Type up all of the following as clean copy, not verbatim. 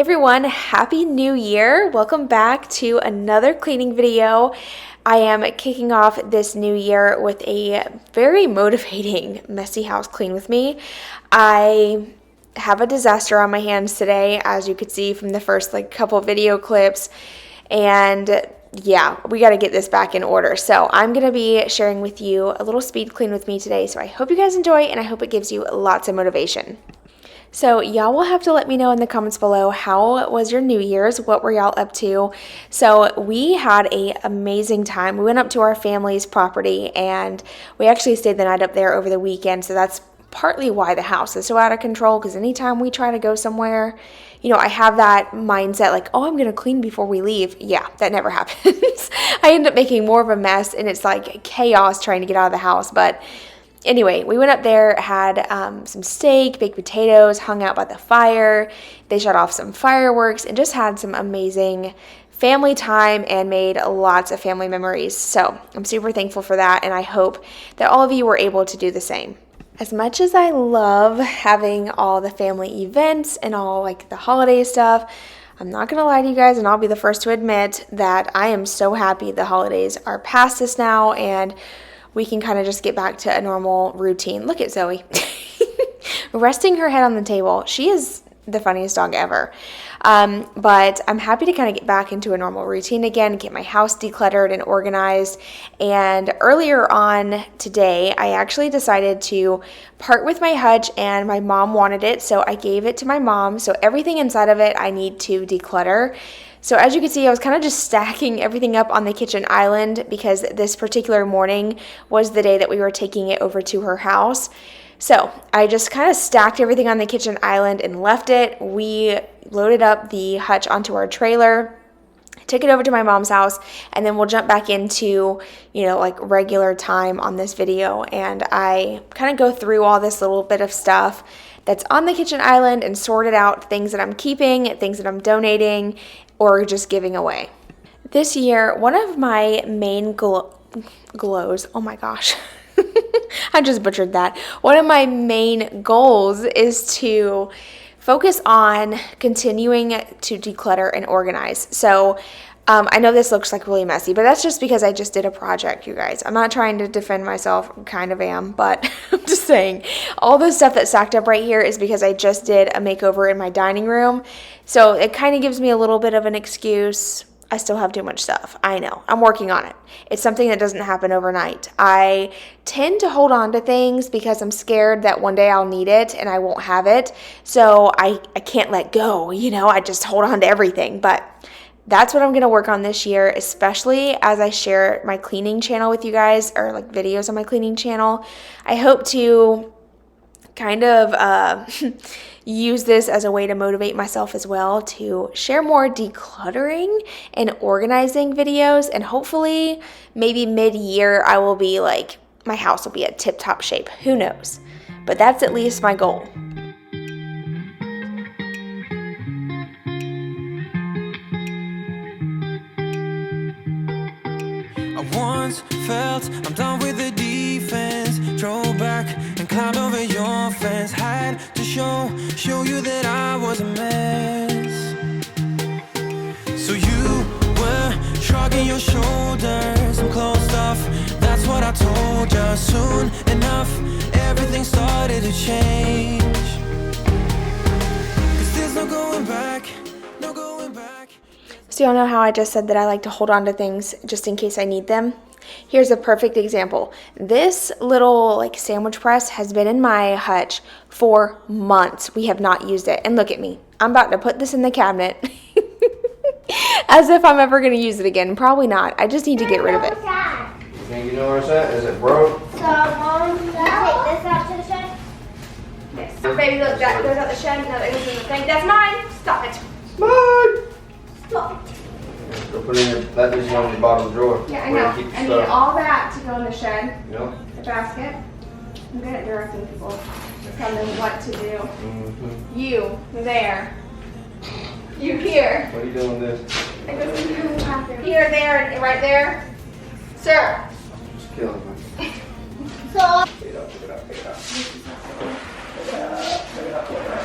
everyone, Happy New Year. Welcome back to another cleaning video. I am kicking off this new year with a very motivating messy house clean with me. I have a disaster on my hands today, as you could see from the first couple video clips, and yeah, we got to get this back in order. So I'm going to be sharing with you a little speed clean with me today. So I hope you guys enjoy, and I hope it gives you lots of motivation. So y'all will have to let me know in the comments below, how was your New Year's? What were y'all up to? So we had an amazing time. We went up to our family's property and we actually stayed the night up there over the weekend. So that's partly why the house is so out of control, because anytime we try to go somewhere, I have that mindset oh, I'm going to clean before we leave. Yeah, that never happens. I end up making more of a mess, and it's like chaos trying to get out of the house. But anyway, we went up there, had some steak, baked potatoes, hung out by the fire. They shut off some fireworks and just had some amazing family time and made lots of family memories. So I'm super thankful for that, and I hope that all of you were able to do the same. As much as I love having all the family events and all the holiday stuff, I'm not going to lie to you guys, and I'll be the first to admit that I am so happy the holidays are past us now and we can kind of just get back to a normal routine. Look at Zoe. Resting her head on the table. She is the funniest dog ever. But I'm happy to kind of get back into a normal routine again, get my house decluttered and organized. And earlier on today, I actually decided to part with my hutch, and my mom wanted it, so I gave it to my mom. So everything inside of it I need to declutter. So as you can see, I was kind of just stacking everything up on the kitchen island because this particular morning was the day that we were taking it over to her house. So I just kind of stacked everything on the kitchen island and left it. We loaded up the hutch onto our trailer, took it over to my mom's house, and then we'll jump back into, regular time on this video. And I kind of go through all this little bit of stuff that's on the kitchen island and sorted out things that I'm keeping, things that I'm donating, or just giving away. This year, one of my main glows, oh my gosh, I just butchered that. One of my main goals is to focus on continuing to declutter and organize. So I know this looks really messy, but that's just because I just did a project, you guys. I'm not trying to defend myself, kind of am, but I'm just saying all the stuff that's stacked up right here is because I just did a makeover in my dining room. So it kind of gives me a little bit of an excuse. I still have too much stuff. I know. I'm working on it. It's something that doesn't happen overnight. I tend to hold on to things because I'm scared that one day I'll need it and I won't have it. So I can't let go, I just hold on to everything. But that's what I'm going to work on this year, especially as I share my cleaning channel with you guys, or videos on my cleaning channel. I hope to kind of use this as a way to motivate myself as well, to share more decluttering and organizing videos, and hopefully maybe mid-year I will be my house will be at tip-top shape. Who knows? But that's at least my goal. Once felt I'm done with the defense, drove back and climbed over your fence, had to show you that I was a mess. So you were shrugging your shoulders and closed off. That's what I told you. Soon enough, everything started to change. 'Cause there's no going back, no going back. So y'all know how I just said that I like to hold on to things just in case I need them? Here's a perfect example. This little sandwich press has been in my hutch for months. We have not used it. And look at me. I'm about to put this in the cabinet as if I'm ever going to use it again. Probably not. I just need to get rid of it. You think you know where it's at? Is it broke? So, Mom, can you take this out to the shed? Yes. Baby, look, that goes out the shed. No, that goes in the thing. That's mine. Stop it. Mine! Stop. Go put it in your, that is on your bottom drawer. Yeah, I where you know. keep the I need stuff. all that to go in the shed. Yep. The basket. I'm good at directing people. Tell them what to do. Mm-hmm. You there. You here. What are you doing with this? It goes in the bathroom. Here, there, and right there. Sir. Just killing me. So, Pick it up, pick it up, pick it up. Pick it up, pick it up, pick it up.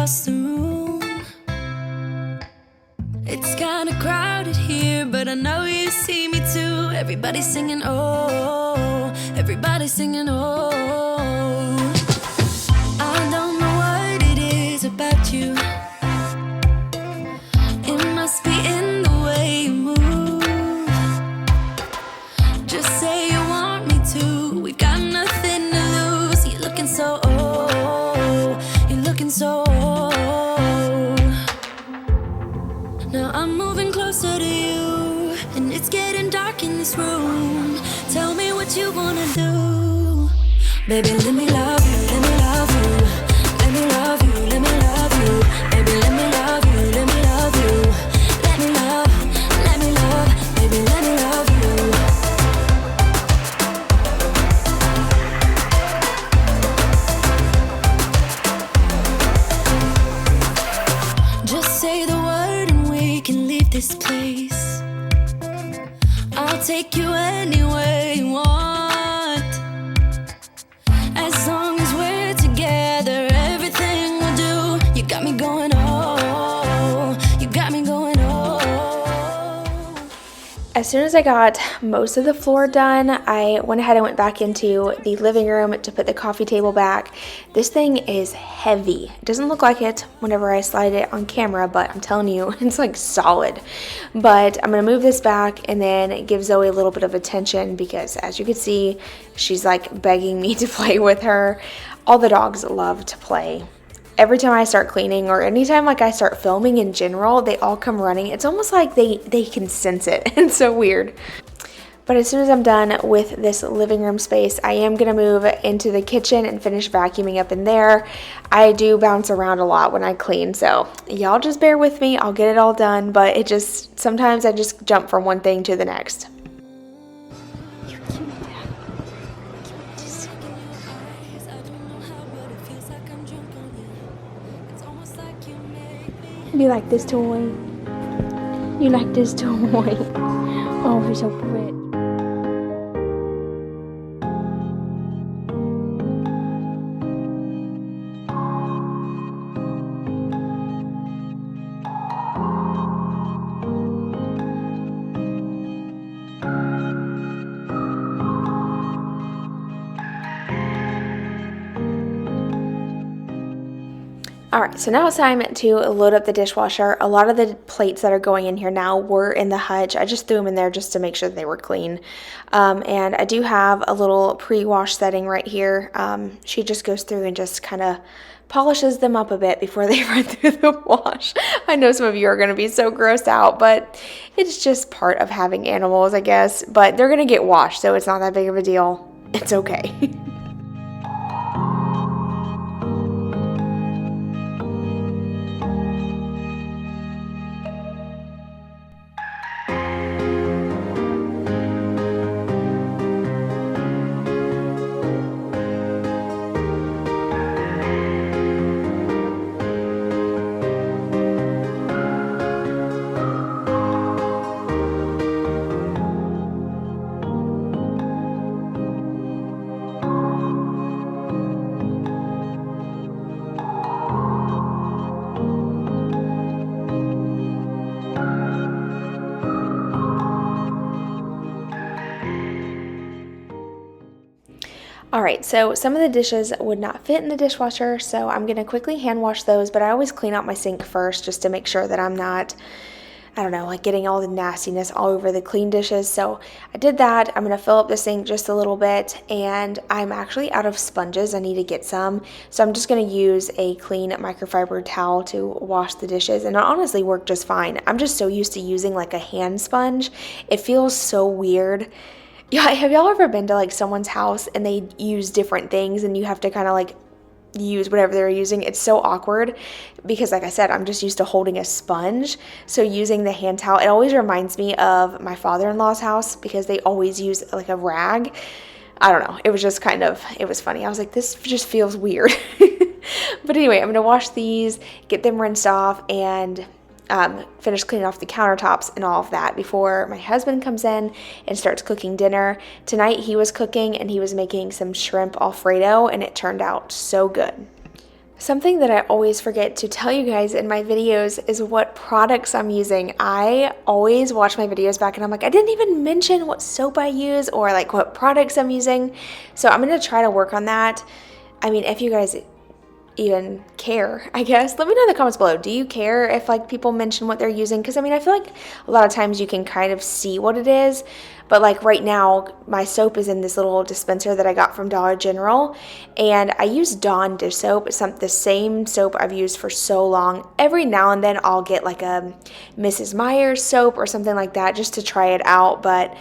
across the room. It's kinda crowded here, but I know you see me too. Everybody's singing, oh, everybody's singing, oh. I don't know what it is about you. It must be in the way you move. Just say you want me to. We got nothing to lose. You're looking so old. You're looking so old. Now I'm moving closer to you, and it's getting dark in this room. Tell me what you wanna do. Baby, let me love you, let me love you. Let me love you, let me love you. Baby, let me love you, let me love you. Let me love, baby, let me love you. Just say the word and we can leave this place. I'll take you anywhere you want. As long as we're together, everything we'll do. You got me going, oh, you got me going, oh. As soon as I got most of the floor done, I went ahead and went back into the living room to put the coffee table back. This thing is heavy. It doesn't look like it whenever I slide it on camera, but I'm telling you, it's like solid. But I'm gonna move this back and then give Zoe a little bit of attention because as you can see, she's like begging me to play with her. All the dogs love to play. Every time I start cleaning or anytime like I start filming in general, they all come running. It's almost like they can sense it. It's so weird. But as soon as I'm done with this living room space, I am going to move into the kitchen and finish vacuuming up in there. I do bounce around a lot when I clean, so y'all just bear with me. I'll get it all done, but it just, sometimes I just jump from one thing to the next. You like this toy? You like this toy? Oh, he's so pretty. Alright, so now it's time to load up the dishwasher. A lot of the plates that are going in here now were in the hutch. I just threw them in there just to make sure they were clean. And I do have a little pre-wash setting right here. She just goes through and just kind of polishes them up a bit before they run through the wash. I know some of you are going to be so grossed out, but it's just part of having animals, I guess. But they're going to get washed, so it's not that big of a deal. It's okay. Alright, so some of the dishes would not fit in the dishwasher, so I'm going to quickly hand wash those, but I always clean out my sink first just to make sure that I'm not, I don't know, like getting all the nastiness all over the clean dishes. So I did that. I'm going to fill up the sink just a little bit, and I'm actually out of sponges. I need to get some, so I'm just going to use a clean microfiber towel to wash the dishes, and it honestly worked just fine. I'm just so used to using like a hand sponge. It feels so weird. Yeah, have y'all ever been to like someone's house and they use different things and you have to kind of like use whatever they're using? It's so awkward because like I said, I'm just used to holding a sponge. So using the hand towel, it always reminds me of my father-in-law's house because they always use like a rag. I don't know. It was just kind of, it was funny. I was like, this just feels weird. But anyway, I'm going to wash these, get them rinsed off, and finish cleaning off the countertops and all of that before my husband comes in and starts cooking dinner. Tonight he was cooking and he was making some shrimp Alfredo, and it turned out so good. Something that I always forget to tell you guys in my videos is what products I'm using. I always watch my videos back and I'm like, I didn't even mention what soap I use or like what products I'm using. So I'm going to try to work on that. I mean, if you guys even care, I guess, let me know in the comments below. Do you care if like people mention what they're using? Because I mean, I feel like a lot of times you can kind of see what it is, but like right now my soap is in this little dispenser that I got from Dollar General, and I use Dawn dish soap. It's the same soap I've used for so long. Every now and then I'll get like a Mrs. Meyer's soap or something like that just to try it out, but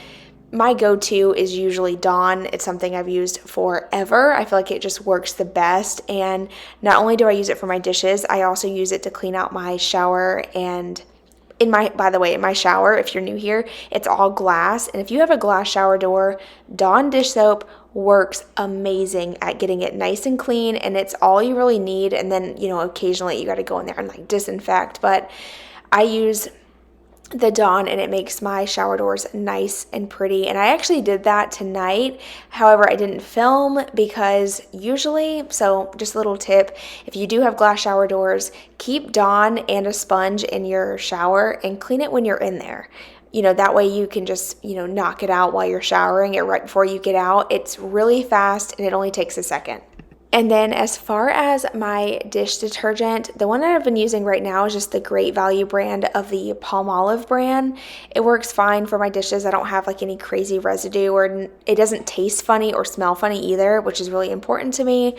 my go-to is usually Dawn. It's something I've used forever. I feel like it just works the best. And not only do I use it for my dishes, I also use it to clean out my shower. And by the way, in my shower, if you're new here, it's all glass. And if you have a glass shower door, Dawn dish soap works amazing at getting it nice and clean. And it's all you really need. And then, occasionally you got to go in there and like disinfect. But I use the Dawn and it makes my shower doors nice and pretty, and I actually did that tonight. However, I didn't film because usually, so just a little tip, if you do have glass shower doors, keep Dawn and a sponge in your shower and clean it when you're in there. That way you can just, knock it out while you're showering it right before you get out. It's really fast and it only takes a second. And then as far as my dish detergent, the one that I've been using right now is just the Great Value brand of the Palmolive brand. It works fine for my dishes. I don't have like any crazy residue, or it doesn't taste funny or smell funny either, which is really important to me.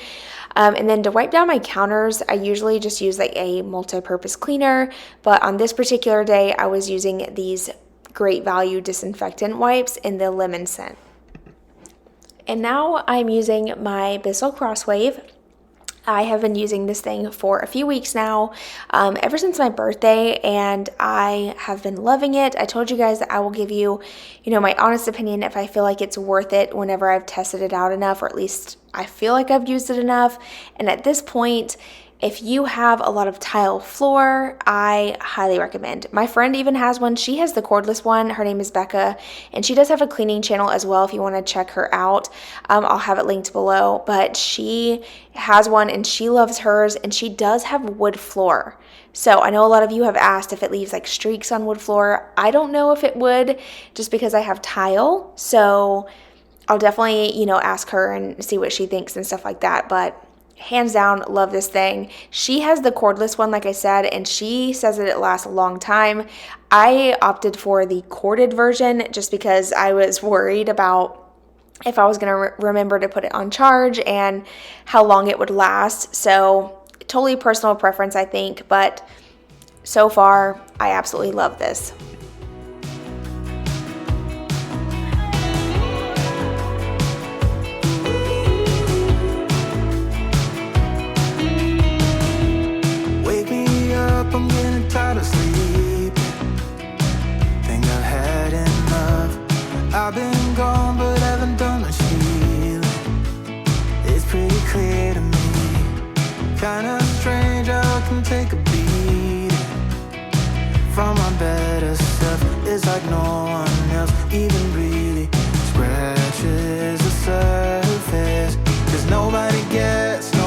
And then to wipe down my counters, I usually just use like a multi-purpose cleaner. But on this particular day, I was using these Great Value disinfectant wipes in the lemon scent. And now I'm using my Bissell Crosswave. I have been using this thing for a few weeks now, ever since my birthday, and I have been loving it. I told you guys that I will give you, my honest opinion if I feel like it's worth it whenever I've tested it out enough, or at least I feel like I've used it enough. And at this point, if you have a lot of tile floor, I highly recommend. My friend even has one. She has the cordless one. Her name is Becca, and she does have a cleaning channel as well if you want to check her out. I'll have it linked below, but she has one and she loves hers, and she does have wood floor. So I know a lot of you have asked if it leaves like streaks on wood floor. I don't know if it would, just because I have tile. So I'll definitely, ask her and see what she thinks and stuff like that. But hands down, love this thing. She has the cordless one, like I said, and she says that it lasts a long time. I opted for the corded version just because I was worried about if I was going to remember to put it on charge and how long it would last. So totally personal preference, I think, but so far, I absolutely love this. I'm getting tired of sleeping. Think I've had enough. I've been gone, but haven't done much healing. It's pretty clear to me. Kinda strange how I can take a beating from my better self. It's like no one else even really scratches the surface. 'Cause nobody gets me.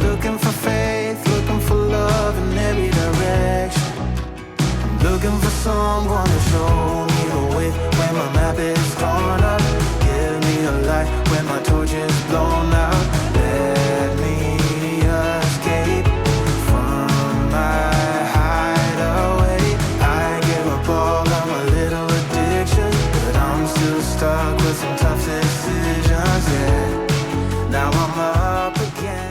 Looking for faith, looking for love in every direction. I'm looking for someone to show me the way when my map is torn up. Give me a light when my torch is blown out. Let me escape from my hideaway. I give up all of my little addictions, but I'm still stuck with some tough decisions, yeah. Now I'm up again.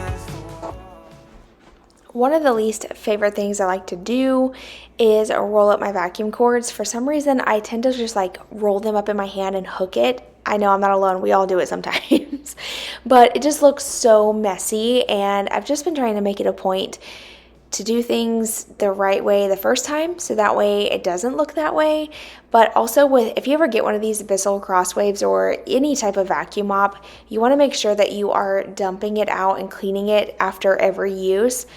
One of the least favorite things I like to do is roll up my vacuum cords. For some reason, I tend to just like roll them up in my hand and hook it. I know I'm not alone. We all do it sometimes. But it just looks so messy, and I've just been trying to make it a point to do things the right way the first time, so that way it doesn't look that way. But also if you ever get one of these Bissell Crosswaves or any type of vacuum mop, you want to make sure that you are dumping it out and cleaning it after every use.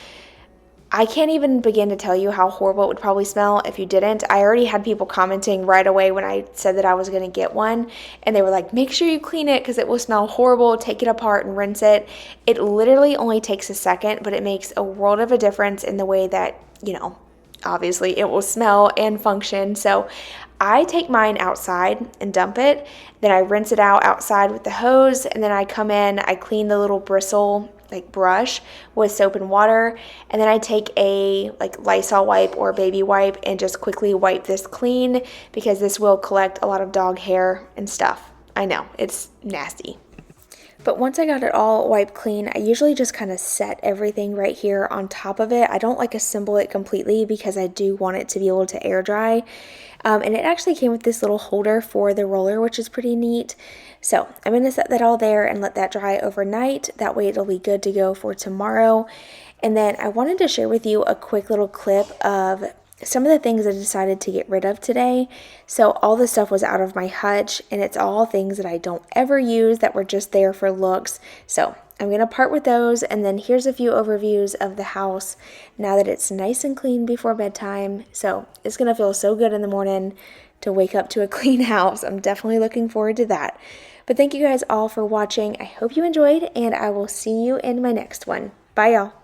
I can't even begin to tell you how horrible it would probably smell if you didn't. I already had people commenting right away when I said that I was going to get one, and they were like, make sure you clean it because it will smell horrible. Take it apart and rinse it. It literally only takes a second, but it makes a world of a difference in the way that, obviously it will smell and function. So I take mine outside and dump it. Then I rinse it out outside with the hose, and then I come in, I clean the little bristle brush with soap and water, and then I take a Lysol wipe or baby wipe and just quickly wipe this clean because this will collect a lot of dog hair and stuff. I know, it's nasty. But once I got it all wiped clean, I usually just kind of set everything right here on top of it. I don't assemble it completely because I do want it to be able to air dry. And it actually came with this little holder for the roller, which is pretty neat. So I'm going to set that all there and let that dry overnight. That way it'll be good to go for tomorrow. And then I wanted to share with you a quick little clip of some of the things I decided to get rid of today. So all the stuff was out of my hutch, and it's all things that I don't ever use that were just there for looks. So I'm going to part with those, and then here's a few overviews of the house now that it's nice and clean before bedtime. So it's going to feel so good in the morning to wake up to a clean house. I'm definitely looking forward to that. But thank you guys all for watching. I hope you enjoyed, and I will see you in my next one. Bye, y'all.